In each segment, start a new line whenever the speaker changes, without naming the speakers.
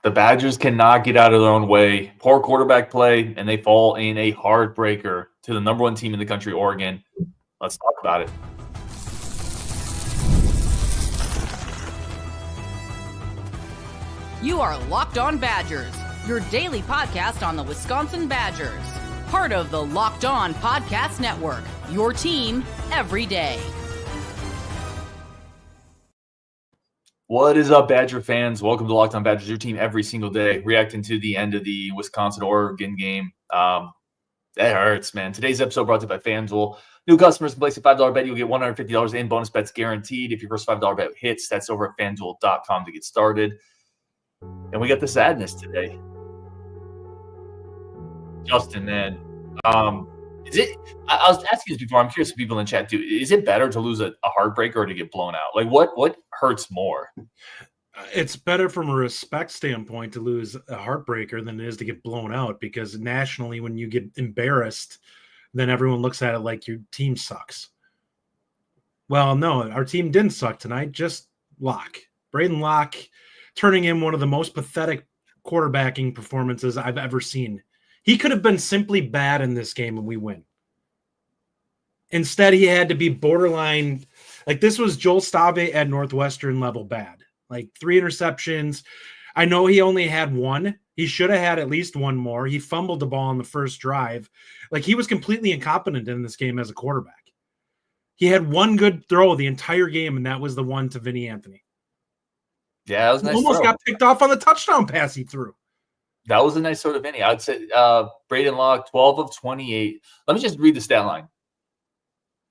The Badgers cannot get out of their own way. Poor quarterback play, and they fall in a heartbreaker to the number one team in the country, Oregon. Let's talk about it.
You are Locked On Badgers, your daily podcast on the Wisconsin Badgers. Part of the Locked On Podcast Network, your team every day.
What is up, Badger fans? Welcome to Locked On Badgers, your team every single day, reacting to the end of the Wisconsin-Oregon game. That hurts, man. Today's episode brought to you by FanDuel. New customers can place a $5 bet. You'll get $150 in bonus bets guaranteed. If your first $5 bet hits, that's over at FanDuel.com to get started. And we got the sadness today. Justin, man. Is it? I was asking this before. I'm curious if people in the chat too. Is it better to lose a heartbreaker or to get blown out? Like, what hurts more?
It's better from a respect standpoint to lose a heartbreaker than it is to get blown out, because nationally, when you get embarrassed, then everyone looks at it like your team sucks. Well, no, our team didn't suck tonight. Just Locke. Braden Locke turning in one of the most pathetic quarterbacking performances I've ever seen. He could have been simply bad in this game and we win. Instead, he had to be borderline. Like, this was Joel Stave at Northwestern level bad. Like, 3 interceptions. I know he only had 1. He should have had at least 1 more. He fumbled the ball on the first drive. Like, he was completely incompetent in this game as a quarterback. He had 1 good throw the entire game, and that was the one to Vinny Anthony.
Yeah, that was a nice.
He almost got picked off on the touchdown pass he threw.
That was a nice sort of Vinny. I'd say Braden Locke, 12 of 28. Let me just read the stat line.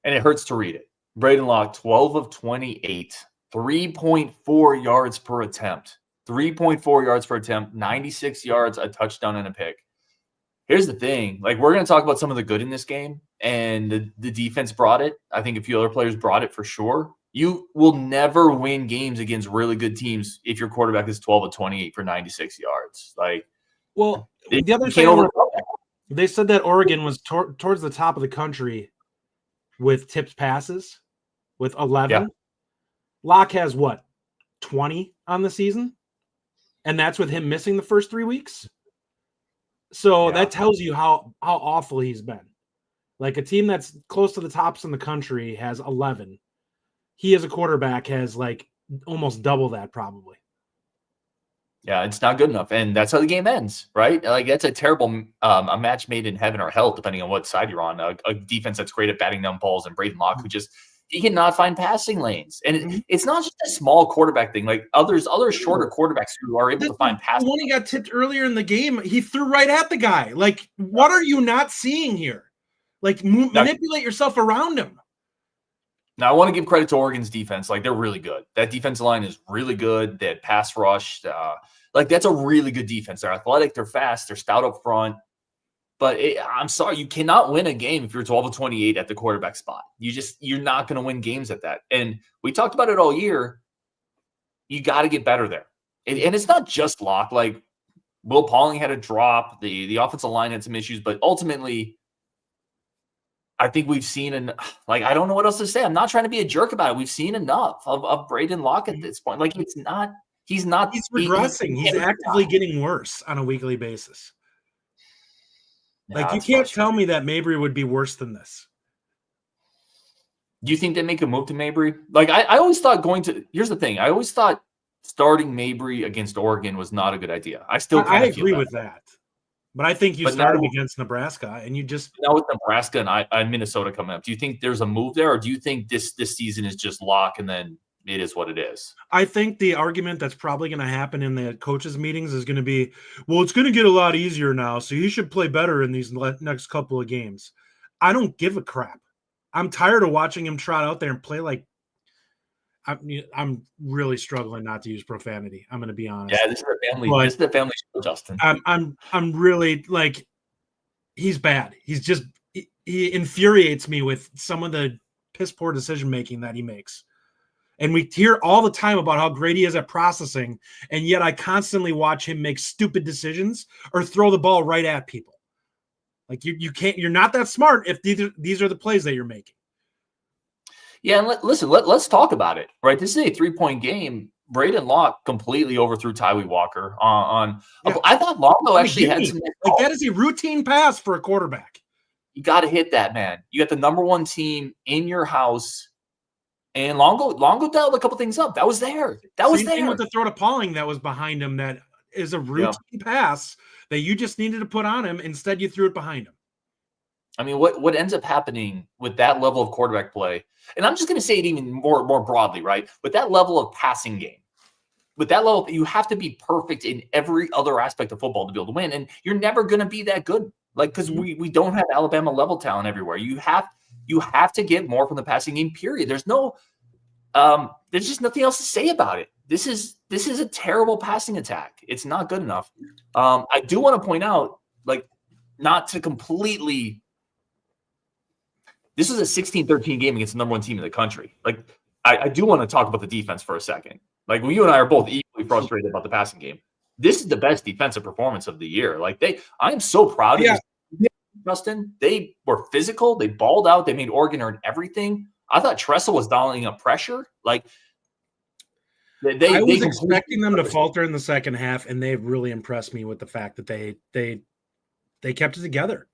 And it hurts to read it. Braden Locke, 12 of 28, 3.4 yards per attempt. 3.4 yards per attempt, 96 yards, a touchdown, and a pick. Here's the thing. Like, we're going to talk about some of the good in this game, and the defense brought it. I think a few other players brought it for sure. You will never win games against really good teams if your quarterback is 12 of 28 for 96 yards. Like,
well, the other thing, they said that Oregon was towards the top of the country with tipped passes, with 11. Yeah. Locke has what, 20 on the season? And that's with him missing the first 3 weeks. So that tells you how awful he's been. Like, a team that's close to the tops in the country has 11. He as a quarterback has like almost double that probably.
Yeah, it's not good enough. And that's how the game ends, right? Like, that's a terrible a match made in heaven or hell, depending on what side you're on. A defense that's great at batting down balls, and Braden Locke, who just – he cannot find passing lanes. And it's not just a small quarterback thing. Like, other shorter quarterbacks who are able to find passing.
When he got tipped earlier in the game, he threw right at the guy. Like, what are you not seeing here? Like, manipulate yourself around him.
Now, I want to give credit to Oregon's defense. Like, they're really good. That defensive line is really good. They had pass rush. Like, that's a really good defense. They're athletic. They're fast. They're stout up front. But I'm sorry, you cannot win a game if you're 12 of 28 at the quarterback spot. You're not going to win games at that. And we talked about it all year. You got to get better there. And it's not just Locke. Like, Will Pauling had a drop. The offensive line had some issues. But ultimately, I think we've seen I don't know what else to say. I'm not trying to be a jerk about it. We've seen enough of Braden Locke at this point. Like, he's regressing.
He's actively getting worse on a weekly basis. Like, you can't tell me that Mabry would be worse than this.
Do you think they make a move to Mabry? Like, I always thought here's the thing. I always thought starting Mabry against Oregon was not a good idea. I
agree with that. But I think you start him against Nebraska, and you just –
now with Nebraska and Minnesota coming up, do you think there's a move there, or do you think this season is just Locke and then it is what it is?
I think the argument that's probably going to happen in the coaches' meetings is going to be, well, it's going to get a lot easier now, so he should play better in these next couple of games. I don't give a crap. I'm tired of watching him trot out there and play like I'm really struggling not to use profanity. I'm going to be honest.
Yeah, this is a family show, Justin.
I'm really, like, he's bad. He's just he infuriates me with some of the piss poor decision making that he makes. And we hear all the time about how great he is at processing, and yet I constantly watch him make stupid decisions or throw the ball right at people. Like, you can't. You're not that smart if these are the plays that you're making.
Yeah, and let's talk about it, right? This is a 3-point game. Braden Locke completely overthrew Tyree Walker on. I thought Longo actually had some.
Like that is a routine pass for a quarterback.
You got to hit that, man. You got the number one team in your house, and Longo dialed a couple things up. That was there.
Same thing with the throw to Pauling that was behind him. That is a routine pass that you just needed to put on him. Instead, you threw it behind him.
I mean, what ends up happening with that level of quarterback play, and I'm just going to say it even more broadly, right? With that level of passing game, with that level, you have to be perfect in every other aspect of football to be able to win, and you're never going to be that good, like because we don't have Alabama level talent everywhere. You have to get more from the passing game. Period. There's just nothing else to say about it. This is a terrible passing attack. It's not good enough. I do want to point out, like, not to completely. This is a 16-13 game against the number one team in the country. Like, I do want to talk about the defense for a second. Like, you and I are both equally frustrated about the passing game. This is the best defensive performance of the year. Like, I am so proud of this, Justin. They were physical. They balled out. They made Oregon earn everything. I thought Tressel was dialing up pressure. Like,
I was expecting them to falter in the second half, and they really impressed me with the fact that they kept it together.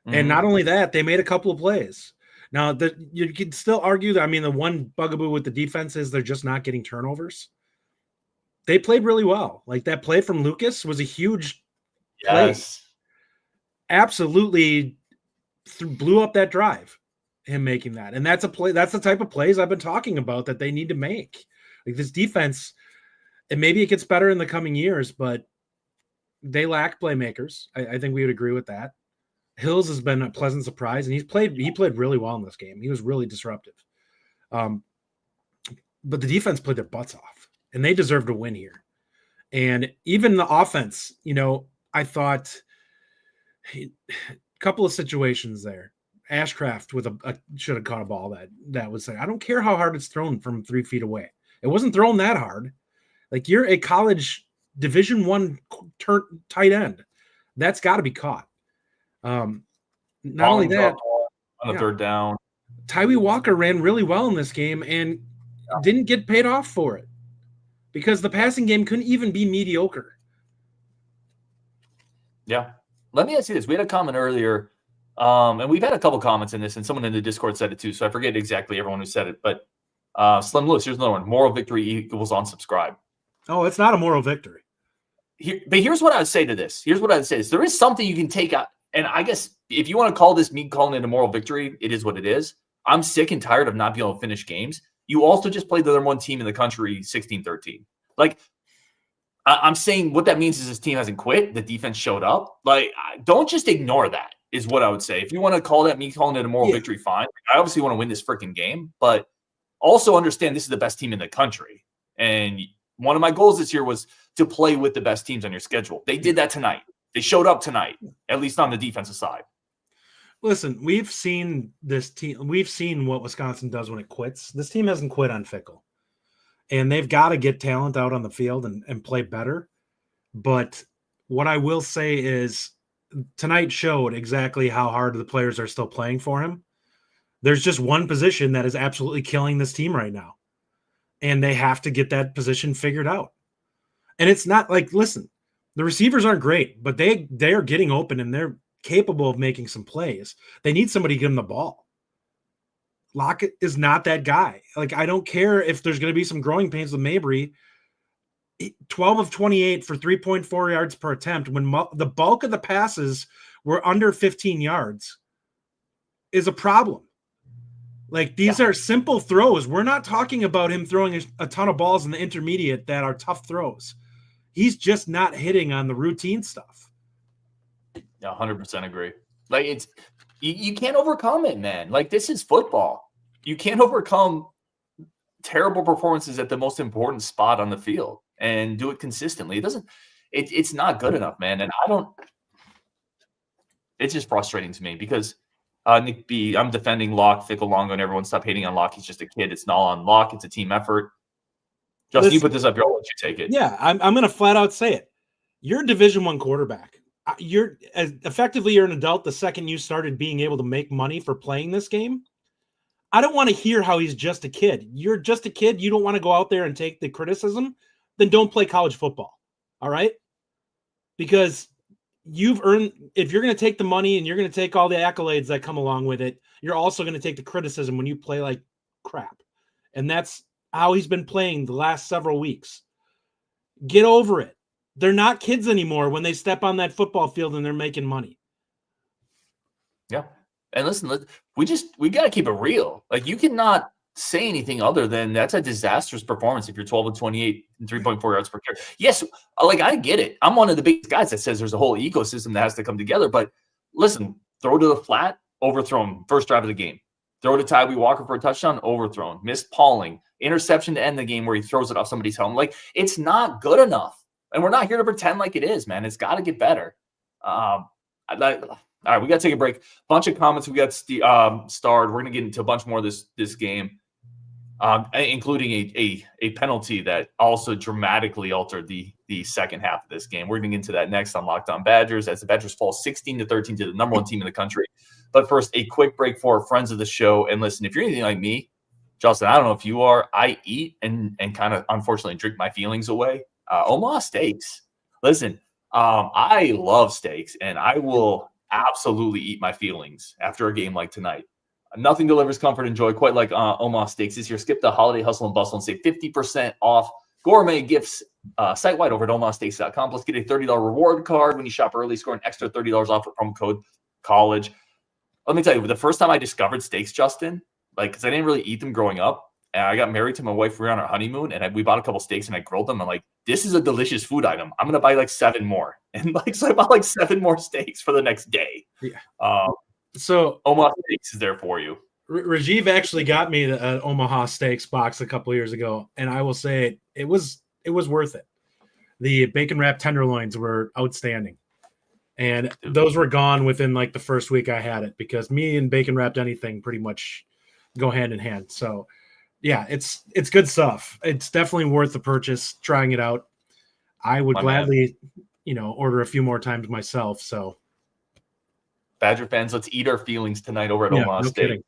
And not only that, they made a couple of plays. Now, you can still argue that, I mean, the one bugaboo with the defense is they're just not getting turnovers. They played really well. Like, that play from Lucas was a huge play. Absolutely blew up that drive, him making that. And that's the type of plays I've been talking about that they need to make. Like, this defense, and maybe it gets better in the coming years, but they lack playmakers. I think we would agree with that. Hills has been a pleasant surprise, and he played really well in this game. He was really disruptive. But the defense played their butts off, and they deserve to win here. And even the offense, I thought a couple of situations there. Ashcraft with should have caught a ball that was I don't care how hard it's thrown from 3 feet away. It wasn't thrown that hard. Like, you're a college Division I tight end. That's got to be caught. Not only that,
on the third down,
Tyree Walker ran really well in this game and didn't get paid off for it because the passing game couldn't even be mediocre.
Yeah. Let me ask you this. We had a comment earlier, and we've had a couple comments in this, and someone in the Discord said it too, so I forget exactly everyone who said it, but Slim Lewis, here's another one. Moral victory equals unsubscribe.
Oh, it's not a moral victory.
But here's what I would say to this. There is something you can take out. And I guess if you want to call this me calling it a moral victory, it is what it is. I'm sick and tired of not being able to finish games. You also just played the number one team in the country 16-13. Like, I'm saying what that means is this team hasn't quit. The defense showed up. Like, don't just ignore that is what I would say. If you want to call that me calling it a moral victory, fine. I obviously want to win this freaking game, but also understand this is the best team in the country. And one of my goals this year was to play with the best teams on your schedule. They did that tonight. They showed up tonight, at least on the defensive side.
Listen, we've seen this team. We've seen what Wisconsin does when it quits. This team hasn't quit on Fickle. And they've got to get talent out on the field and play better. But what I will say is tonight showed exactly how hard the players are still playing for him. There's just one position that is absolutely killing this team right now. And they have to get that position figured out. And it's not like, listen, the receivers aren't great, but they are getting open and they're capable of making some plays. They need somebody to give them the ball. Lockett is not that guy. Like, I don't care if there's going to be some growing pains with Mabry. 12 of 28 for 3.4 yards per attempt when the bulk of the passes were under 15 yards is a problem. Like, these are simple throws. We're not talking about him throwing a ton of balls in the intermediate that are tough throws. He's just not hitting on the routine stuff.
Yeah, 100% agree. Like, it's you can't overcome it, man. Like, this is football. You can't overcome terrible performances at the most important spot on the field and do it consistently. It's not good enough, man. And it's just frustrating to me because Nick B, I'm defending Locke, Fickle, Longo, and everyone stop hating on Locke. He's just a kid. It's not on Locke. It's a team effort. Justin, you put this up here. I'll let you take it.
Yeah, I'm going to flat out say it. You're a Division I quarterback. You're an adult the second you started being able to make money for playing this game. I don't want to hear how he's just a kid. You're just a kid. You don't want to go out there and take the criticism. Then don't play college football. All right? Because you've earned, if you're going to take the money and you're going to take all the accolades that come along with it, you're also going to take the criticism when you play like crap. And that's how he's been playing the last several weeks. Get over it. They're not kids anymore when they step on that football field and they're making money.
Yeah. And listen, we got to keep it real. Like, you cannot say anything other than that's a disastrous performance if you're 12 of 28 and 3.4 yards per carry. Yes, like, I get it. I'm one of the biggest guys that says there's a whole ecosystem that has to come together. But listen, throw to the flat, overthrown, first drive of the game. Throw to Tyree Walker for a touchdown, overthrown. Missed Pauling. Interception to end the game where he throws it off somebody's helmet. Like, it's not good enough. And we're not here to pretend like it is, man. It's got to get better. All right, we got to take a break. Bunch of comments we got starred. We're going to get into a bunch more of this game, including a penalty that also dramatically altered the second half of this game. We're going to get into that next on Locked On Badgers as the Badgers fall 16-13 to the number one team in the country. But first, a quick break for friends of the show. And listen, if you're anything like me, Justin, I don't know if you are, I eat and kind of unfortunately drink my feelings away. Omaha Steaks. Listen, I love steaks, and I will absolutely eat my feelings after a game like tonight. Nothing delivers comfort and joy quite like Omaha Steaks this year. Skip the holiday hustle and bustle and save 50% off gourmet gifts site-wide over at omahasteaks.com. Plus, get a $30 reward card when you shop early. Score an extra $30 off with promo code college. Let me tell you, the first time I discovered steaks, Justin, like, because I didn't really eat them growing up, and I got married to my wife. We were on our honeymoon, and we bought a couple steaks, and I grilled them. I'm like, this is a delicious food item. I'm going to buy like 7 more. And so I bought like 7 more steaks for the next day.
Yeah. So
Omaha Steaks is there for you.
Rajiv actually got me the Omaha Steaks box a couple years ago, and I will say it was worth it. The bacon wrapped tenderloins were outstanding, and those were gone within like the first week I had it, because me and bacon wrapped anything pretty much go hand in hand. So yeah, it's good stuff. It's definitely worth the purchase. Trying it out, I would gladly, order a few more times myself. So,
Badger fans, let's eat our feelings tonight over at Omaha Steaks.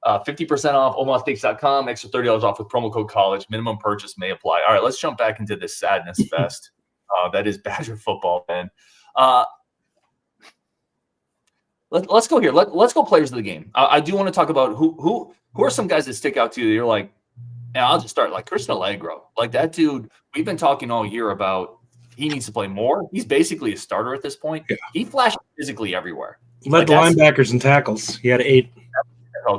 50% off omahasteaks.com, extra $30 off with promo code college. Minimum purchase may apply. All right, let's jump back into this sadness fest that is Badger football, man. Let's go here. Let's go players of the game. I do want to talk about who are some guys that stick out to you. You're like, and I'll just start like Christian Allegro. Like, that dude, we've been talking all year about he needs to play more. He's basically a starter at this point. Yeah. He flashed physically everywhere.
Led the linebackers and tackles. He had 8.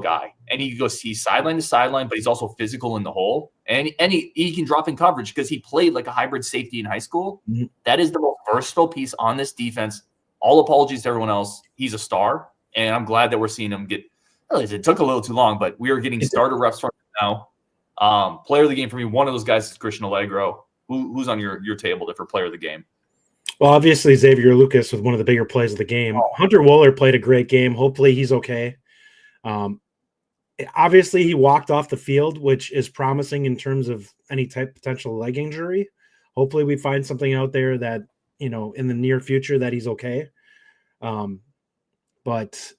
Guy, and he's sideline to sideline, but he's also physical in the hole, and he can drop in coverage because he played like a hybrid safety in high school. Mm-hmm. That is the most versatile piece on this defense. All apologies to everyone else. He's a star, and I'm glad that we're seeing him get. It took a little too long, but we are getting starter reps from him now. Player of the game for me, one of those guys is Christian Allegro. Who's on your table for player of the game?
Well, obviously Xavier Lucas was one of the bigger plays of the game. Hunter Wooler played a great game. Hopefully he's okay. Obviously he walked off the field, which is promising in terms of any type of potential leg injury. Hopefully we find something out there that, in the near future that he's okay. But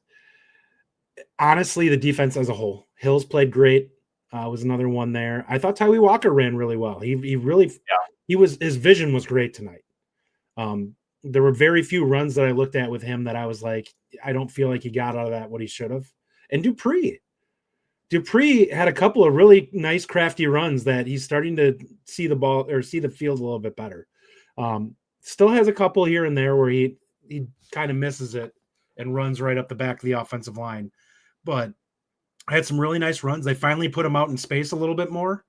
honestly, the defense as a whole, Hills played great. Was another one there. I thought Tyree Walker ran really well. His vision was great tonight. There were very few runs that I looked at with him that I was like, I don't feel like he got out of that what he should have. And Dupree had a couple of really nice, crafty runs that he's starting to see the ball or see the field a little bit better. Still has a couple here and there where he kind of misses it and runs right up the back of the offensive line. But I had some really nice runs. They finally put him out in space a little bit more.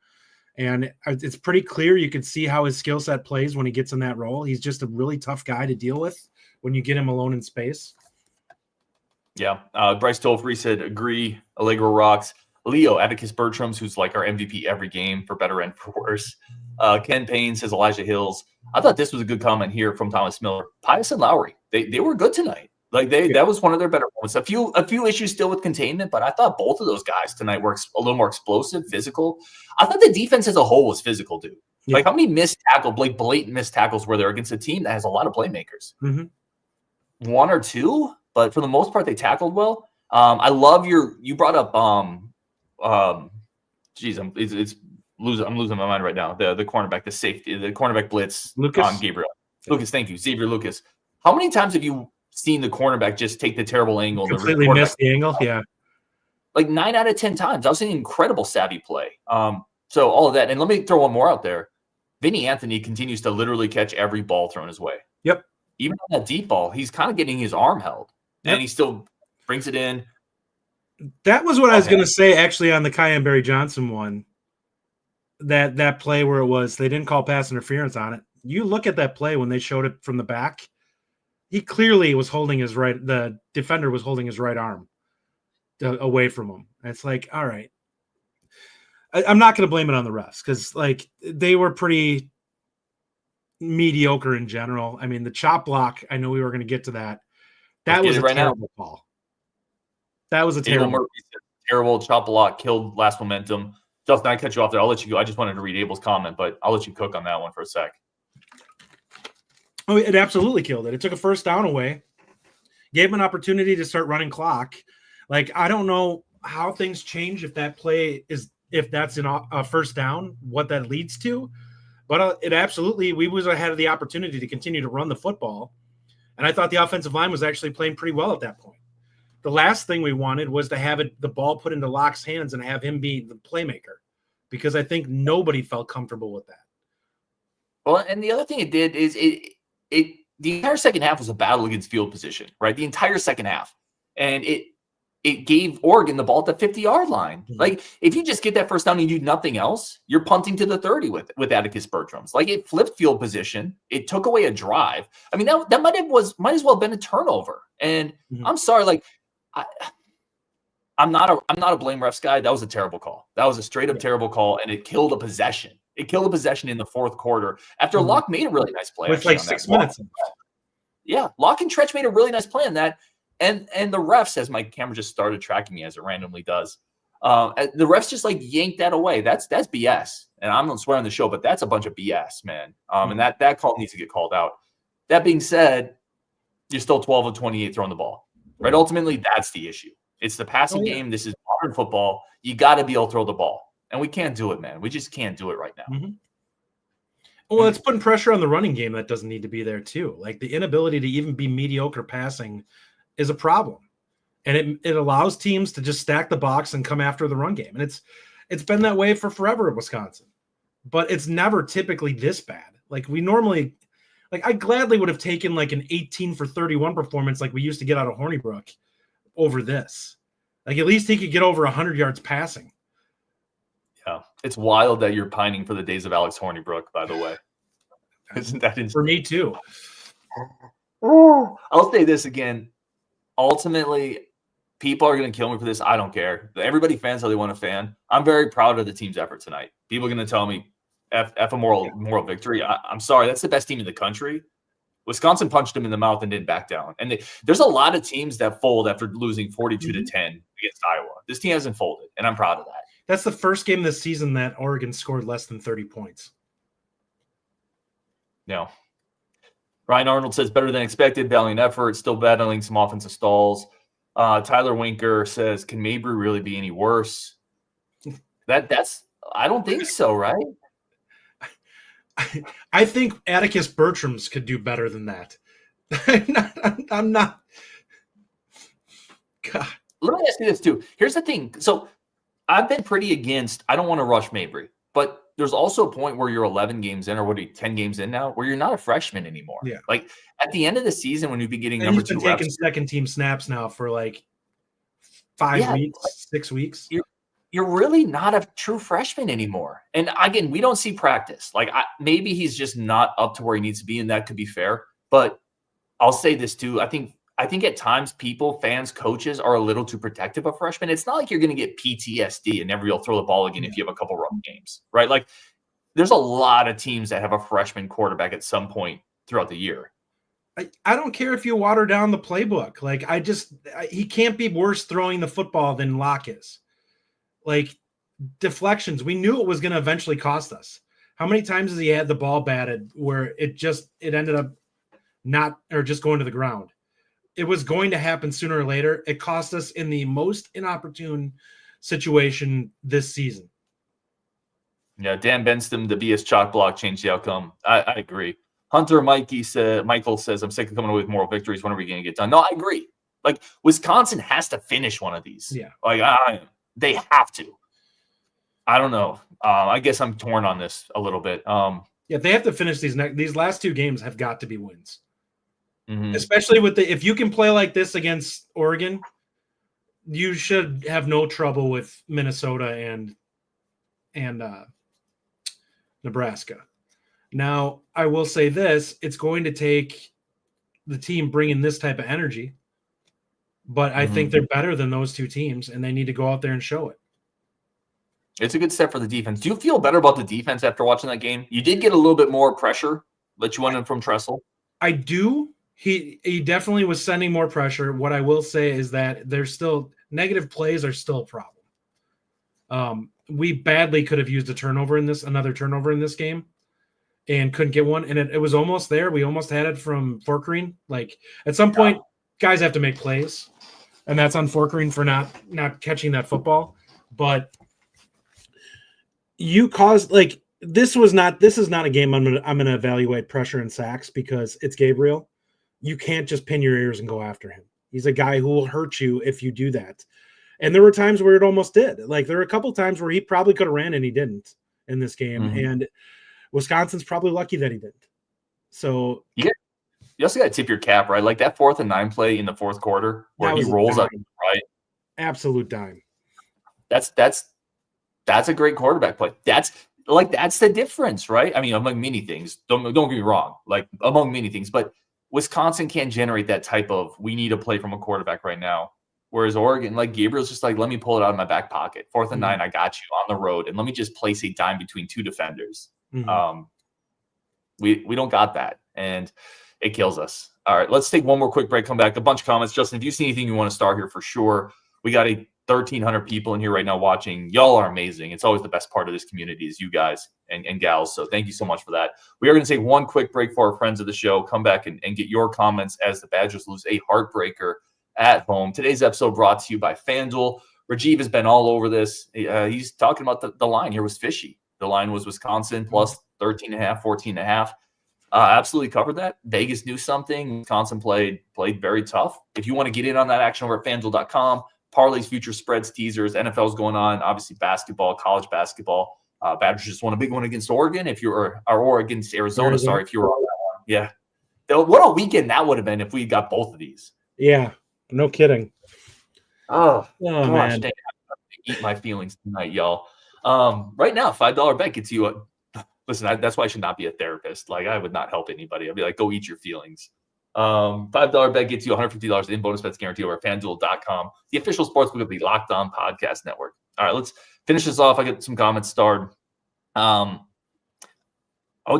And it's pretty clear you could see how his skill set plays when he gets in that role. He's just a really tough guy to deal with when you get him alone in space.
Yeah. Bryce Tolfree said, agree. Allegro rocks. Leo Atticus Bertrams, who's like our MVP every game for better and for worse. Ken Payne says Elijah Hills. I thought this was a good comment here from Thomas Miller. Pius and Lowry, they were good tonight. Like that was one of their better moments. A few issues still with containment, but I thought both of those guys tonight were a little more explosive, physical. I thought the defense as a whole was physical, dude. Yeah. Like, how many blatant missed tackles were there against a team that has a lot of playmakers? Mm-hmm. 1 or 2, but for the most part, they tackled well. I love you brought up Geez, I'm losing my mind right now. The cornerback, the safety, the cornerback blitz
Lucas?
on Gabriel. Lucas, thank you. Xavier Lucas. How many times have you seen the cornerback just take the terrible angle?
Completely missed the angle, yeah.
Like 9 out of 10 times. I was seeing incredible savvy play. So all of that. And let me throw one more out there. Vinny Anthony continues to literally catch every ball thrown his way.
Yep.
Even on that deep ball, he's kind of getting his arm held. And he still brings it in.
That was what I was going to say, actually, on the Kyan Barry Johnson one. That play where it was, they didn't call pass interference on it. You look at that play when they showed it from the back, he clearly was holding the defender was holding his right arm away from him. And it's like, all right. I'm not going to blame it on the refs because, like, they were pretty mediocre in general. I mean, the chop block, I know we were going to get to that. That was a terrible call. That was a
terrible chop block, killed last momentum. Justin, I cut you off there. I'll let you go. I just wanted to read Abel's comment, but I'll let you cook on that one for a sec.
Oh, it absolutely killed it. It took a first down away, gave him an opportunity to start running clock. Like, I don't know how things change if that's a first down, what that leads to. But it absolutely, we was ahead of the opportunity to continue to run the football. And I thought the offensive line was actually playing pretty well at that point. The last thing we wanted was to have the ball put into Locke's hands and have him be the playmaker, because I think nobody felt comfortable with that.
Well, and the other thing it did is the entire second half was a battle against field position, right? The entire second half. And it gave Oregon the ball at the 50-yard line. Mm-hmm. Like, if you just get that first down and you do nothing else, you're punting to the 30 with Atticus Bertram's. Like, it flipped field position. It took away a drive. I mean, that might as well have been a turnover. And I'm sorry, like, I'm not a blame refs guy. That was a terrible call. That was a straight up terrible call, and it killed a possession. It killed a possession in the fourth quarter after Locke made a really nice play.
With like 6 minutes.
Yeah, Locke and Tretch made a really nice play on that. And the refs, as my camera just started tracking me as it randomly does, the refs just like yanked that away. That's BS. And I'm not swearing on the show, but that's a bunch of BS, man. And that call needs to get called out. That being said, you're still 12 of 28 throwing the ball, right? Ultimately, that's the issue. It's the passing game. This is modern football. You got to be able to throw the ball. And we can't do it, man. We just can't do it right now.
Mm-hmm. Well, it's putting pressure on the running game that doesn't need to be there too. Like, the inability to even be mediocre passing is a problem. And it allows teams to just stack the box and come after the run game. And it's been that way for forever at Wisconsin. But it's never typically this bad. Like, we normally – like, I gladly would have taken like an 18 for 31 performance like we used to get out of Hornibrook over this. Like, at least he could get over 100 yards passing.
Yeah, it's wild that you're pining for the days of Alex Hornibrook, by the way. Isn't that insane?
For me, too.
I'll say this again. Ultimately, people are going to kill me for this. I don't care. Everybody fans how they want to fan. I'm very proud of the team's effort tonight. People are going to tell me, F a moral victory. I'm sorry. That's the best team in the country. Wisconsin punched them in the mouth and didn't back down. And there's a lot of teams that fold after losing 42-10 against Iowa. This team hasn't folded, and I'm proud of that.
That's the first game this season that Oregon scored less than 30 points.
No. Ryan Arnold says, better than expected, valiant effort, still battling some offensive stalls. Tyler Winker says, can Mabry really be any worse? That's I don't think so, right?
I think Atticus Bertram's could do better than that. I'm not. God.
Let me ask you this, too. Here's the thing. So I've been pretty against, I don't want to rush Mabry, but there's also a point where you're 11 games in, or 10 games in now, where you're not a freshman anymore. Yeah. Like, at the end of the season, when you've been getting number 2 reps. He's been
taking second-team snaps now for like 5 weeks, 6 weeks.
You're really not a true freshman anymore. And again, we don't see practice. Like, maybe he's just not up to where he needs to be, and that could be fair. But I'll say this too. I think at times people, fans, coaches are a little too protective of freshmen. It's not like you're going to get PTSD and never you'll throw the ball again if you have a couple rough games, right? Like, there's a lot of teams that have a freshman quarterback at some point throughout the year.
I don't care if you water down the playbook. Like, he can't be worse throwing the football than Locke is. Like, deflections, we knew it was going to eventually cost us. How many times has he had the ball batted where it ended up not, or just going to the ground? It was going to happen sooner or later. It cost us in the most inopportune situation this season.
Yeah, Dan Benston, the BS chalk block changed the outcome. I agree. Hunter Michael says, I'm sick of coming away with moral victories. When are we going to get done? No, I agree. Like, Wisconsin has to finish one of these.
Yeah.
Like, they have to. I don't know. I guess I'm torn on this a little bit.
Yeah, they have to finish these last 2 games have got to be wins.
Mm-hmm.
Especially if you can play like this against Oregon, you should have no trouble with Minnesota and Nebraska. Now, I will say this, it's going to take the team bringing this type of energy, but I think they're better than those 2 teams, and they need to go out there and show it.
It's a good step for the defense. Do you feel better about the defense after watching that game? You did get a little bit more pressure that you wanted from Tressel.
I do. He definitely was sending more pressure. What I will say is that there's still negative plays are still a problem. We badly could have used another turnover in this game, and couldn't get one. And it was almost there. We almost had it from Forkering. Like, at some point, guys have to make plays, and that's on Forkering for not catching that football. But you caused, like, this is not a game I'm gonna evaluate pressure and sacks, because it's Gabriel. You can't just pin your ears and go after him. He's a guy who will hurt you if you do that. And there were times where it almost did. Like, there were a couple times where he probably could have ran and he didn't in this game. And Wisconsin's probably lucky that he didn't. So
you also got to tip your cap, right? Like that 4th and 9 play in the 4th quarter where he rolls out, right?
Absolute dime.
That's a great quarterback play. That's the difference, right? I mean, among many things. Don't get me wrong. Like, among many things, but Wisconsin can't generate that type of, we need a play from a quarterback right now. Whereas Oregon, like, Gabriel's just like, let me pull it out of my back pocket. 4th and 9, I got you on the road, and let me just place a dime between 2 defenders. We don't got that, and it kills us. All right, let's take one more quick break, come back. A bunch of comments. Justin, if you see anything you want to start here, for sure. We got 1,300 people in here right now watching. Y'all are amazing. It's always the best part of this community is you guys and gals. So thank you so much for that. We are going to take one quick break for our friends of the show. Come back and get your comments as the Badgers lose a heartbreaker at home. Today's episode brought to you by FanDuel. Rajiv has been all over this. He's talking about the line here was fishy. The line was Wisconsin plus 13.5, 14.5. Absolutely covered that. Vegas knew something. Wisconsin played very tough. If you want to get in on that action over at FanDuel.com, parlays, future spreads, teasers, NFL's going on. Obviously, basketball, college basketball. Badgers just won a big one against Oregon. Or against Arizona. Sorry, if you were on that one. Yeah. What a weekend that would have been if we got both of these.
Yeah, no kidding.
Oh
man.
Dang, I'm gonna eat my feelings tonight, y'all. Right now, $5 bet gets you listen, that's why I should not be a therapist. Like, I would not help anybody. I'd be like, go eat your feelings. $5 bet gets you $150 in bonus bets guaranteed over at FanDuel.com, the official sportsbook of the Locked On Podcast Network. All right, let's finish this off. I get some comments started. I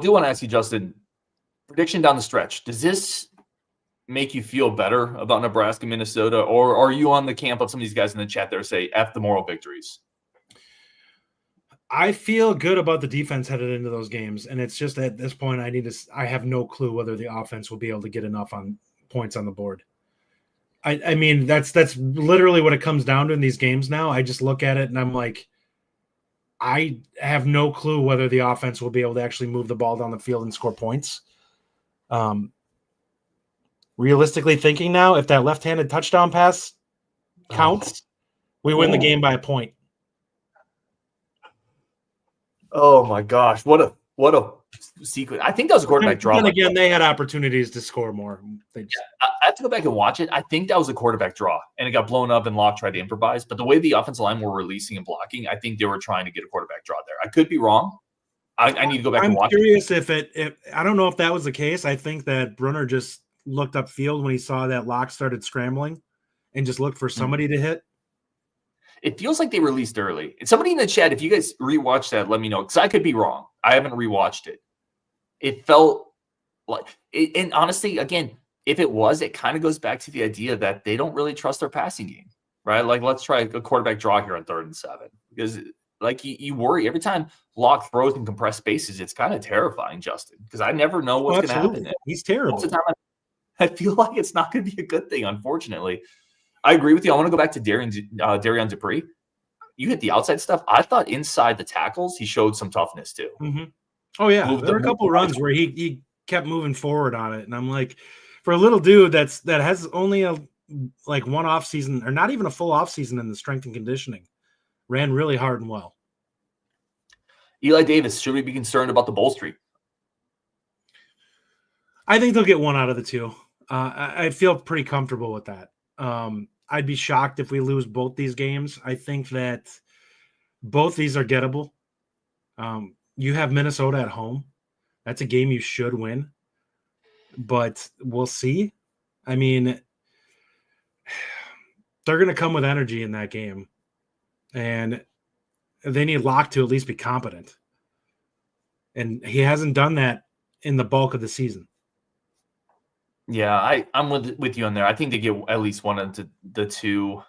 do want to ask you, Justin, prediction down the stretch. Does this make you feel better about Nebraska, Minnesota, or are you on the camp of some of these guys in the chat there say F the moral victories?
I feel good about the defense headed into those games, and it's just at this point I have no clue whether the offense will be able to get enough on points on the board. I mean, that's literally what it comes down to in these games now. I just look at it and I'm like, I have no clue whether the offense will be able to actually move the ball down the field and score points. Realistically thinking now, if that left-handed touchdown pass counts, we win the game by a point.
Oh my gosh, what a sequence! I think that was a quarterback draw.
And again, they had opportunities to score more.
I have to go back and watch it. I think that was a quarterback draw, and it got blown up, and Locke tried to improvise. But the way the offensive line were releasing and blocking, I think they were trying to get a quarterback draw there. I could be wrong. I need to go back and watch.
I'm curious if I don't know if that was the case. I think that Brunner just looked upfield when he saw that Locke started scrambling, and just looked for somebody to hit.
It feels like they released early. And somebody in the chat, if you guys rewatch that, let me know, because I could be wrong. I haven't rewatched it. It felt like – and honestly, again, if it was, it kind of goes back to the idea that they don't really trust their passing game, right? Like, let's try a quarterback draw here on 3rd and 7. Because, like, you worry. Every time Locke throws in compressed spaces, it's kind of terrifying, Justin, because I never know what's going to happen there.
He's terrible.
Most of the time, I feel like it's not going to be a good thing, unfortunately. I agree with you. I want to go back to Darian Dupree. you hit the outside stuff. I thought inside the tackles, he showed some toughness too.
Mm-hmm. Oh yeah, there were a couple runs where he kept moving forward on it, and I'm like, for a little dude that has only one off season, or not even a full off season in the strength and conditioning, ran really hard and well.
Eli Davis, should we be concerned about the bowl streak?
I think they'll get one out of the two. I feel pretty comfortable with that. I'd be shocked if we lose both these games. I think that both these are gettable. You have Minnesota at home. That's a game you should win, but we'll see. I mean, they're going to come with energy in that game, and they need Locke to at least be competent. And he hasn't done that in the bulk of the season.
Yeah, I'm with you on there. I think they get at least one of the two.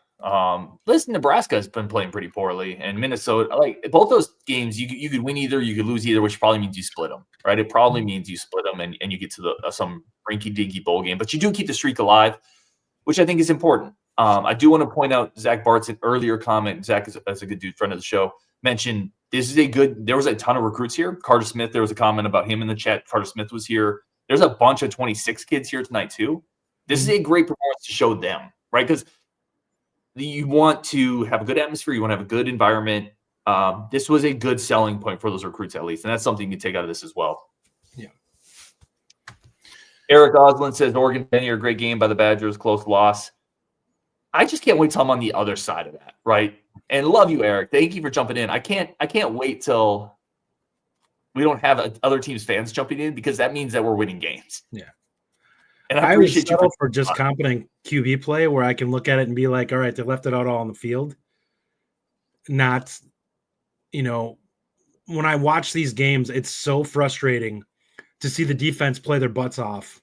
Listen, Nebraska has been playing pretty poorly, and Minnesota, like both those games, you could win either, you could lose either, which probably means you split them, right? It probably means you split them and you get to some rinky-dinky bowl game, but you do keep the streak alive, which I think is important. I do want to point out Zach Bart's earlier comment. Zach is a good dude, friend of the show. Mentioned this is there was a ton of recruits here. Carter Smith, there was a comment about him in the chat. Carter Smith was here. There's a bunch of 26 kids here tonight too. This is a great performance to show them, right? Because you want to have a good atmosphere. You want to have a good environment. This was a good selling point for those recruits at least. And that's something you can take out of this as well.
Yeah.
Eric Oslin says, Oregon Penny, a great game by the Badgers, close loss. I just can't wait till I'm on the other side of that, right? And love you, Eric. Thank you for jumping in. I can't wait till we don't have other teams' fans jumping in, because that means that we're winning games.
Yeah.
And I appreciate you
for just competent QB play where I can look at it and be like, all right, they left it out all on the field. Not, when I watch these games, it's so frustrating to see the defense play their butts off.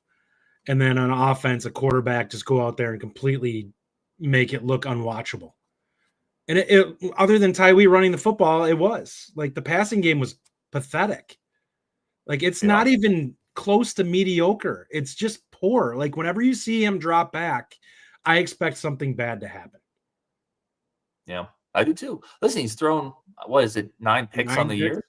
And then on offense, a quarterback just go out there and completely make it look unwatchable. And it other than Tyree running the football, it was like the passing game was pathetic. Like it's not even close to mediocre. It's just poor. Like whenever you see him drop back, I expect something bad to happen.
Yeah, I do too. Listen, he's thrown, 9 picks on the year?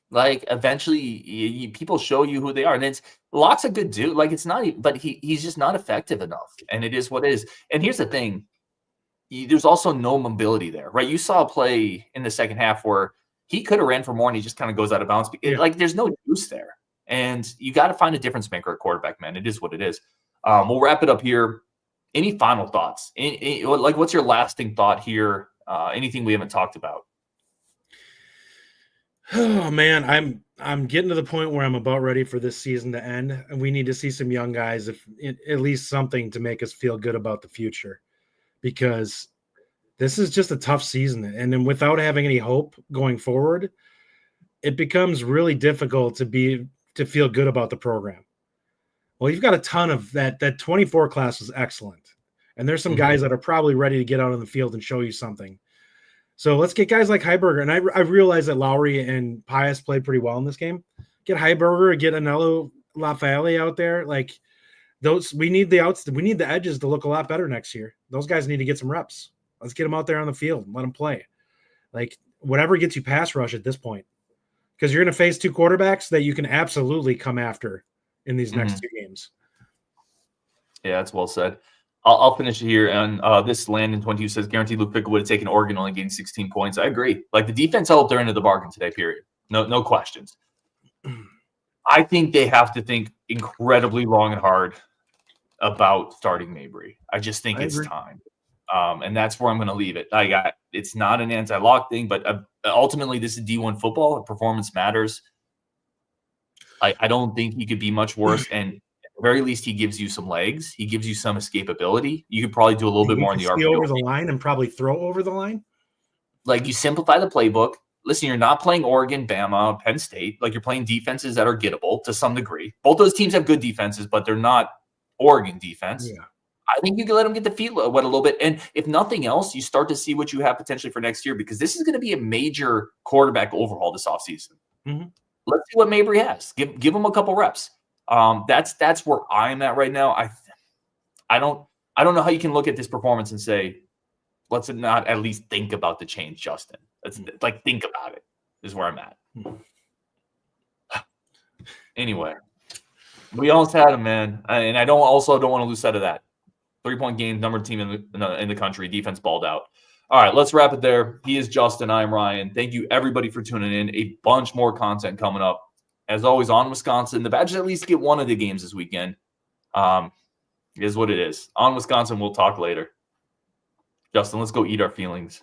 Like eventually people show you who they are. And Locke's a good dude. Like it's not, but he's just not effective enough. And it is what it is. And here's the thing. There's also no mobility there, right? You saw a play in the second half where he could have ran for more and he just kind of goes out of bounds. Like there's no juice there. And you got to find a difference maker at quarterback, man. It is what it is. We'll wrap it up here. Any final thoughts? What's your lasting thought here? Anything we haven't talked about?
Oh man, I'm getting to the point where I'm about ready for this season to end, and we need to see some young guys, at least something to make us feel good about the future, because this is just a tough season, and then without having any hope going forward, it becomes really difficult to feel good about the program. Well, you've got a ton of that 24 class was excellent, and there's some guys that are probably ready to get out on the field and show you something. So let's get guys like Heiberger. And I realize that Lowry and Pius played pretty well in this game. Get Heiberger, get Anello Lafayette out there. Like those, we need the edges to look a lot better next year. Those guys need to get some reps. Let's get them out there on the field and let them play. Like whatever gets you pass rush at this point, because you're going to face two quarterbacks that you can absolutely come after in these next two games.
Yeah, that's well said. I'll finish it here. And this Landon 22 says, guaranteed Luke Fickle would have taken Oregon, only gained 16 points. I agree. Like the defense held up their end of the bargain today, period. No questions. I think they have to think incredibly long and hard about starting Mabry. I just think it's time. And that's where I'm going to leave it. It's not an anti-lock thing, but ultimately this is D1 football. Performance matters. I don't think he could be much worse. And at the very least, he gives you some legs. He gives you some escapability. You could probably do a little bit more in the RPO.
Over the line and probably throw over the line.
Like you simplify the playbook. Listen, you're not playing Oregon, Bama, Penn State. Like you're playing defenses that are gettable to some degree. Both those teams have good defenses, but they're not Oregon defense. Yeah. I think you can let them get the feet wet a little bit. And if nothing else, you start to see what you have potentially for next year, because this is going to be a major quarterback overhaul this offseason. Let's see what Mabry has. Give him a couple reps. That's where I'm at right now. I don't know how you can look at this performance and say, let's not at least think about the change, Justin. Let's like think about it. Is where I'm at. Anyway, we almost had him, man, and I don't want to lose sight of that. 3-point game, number team in the country. Defense balled out. All right, let's wrap it there. He is Justin. I'm Ryan. Thank you, everybody, for tuning in. A bunch more content coming up. As always, on Wisconsin. The Badgers at least get one of the games this weekend. It is what it is. On Wisconsin, we'll talk later. Justin, let's go eat our feelings.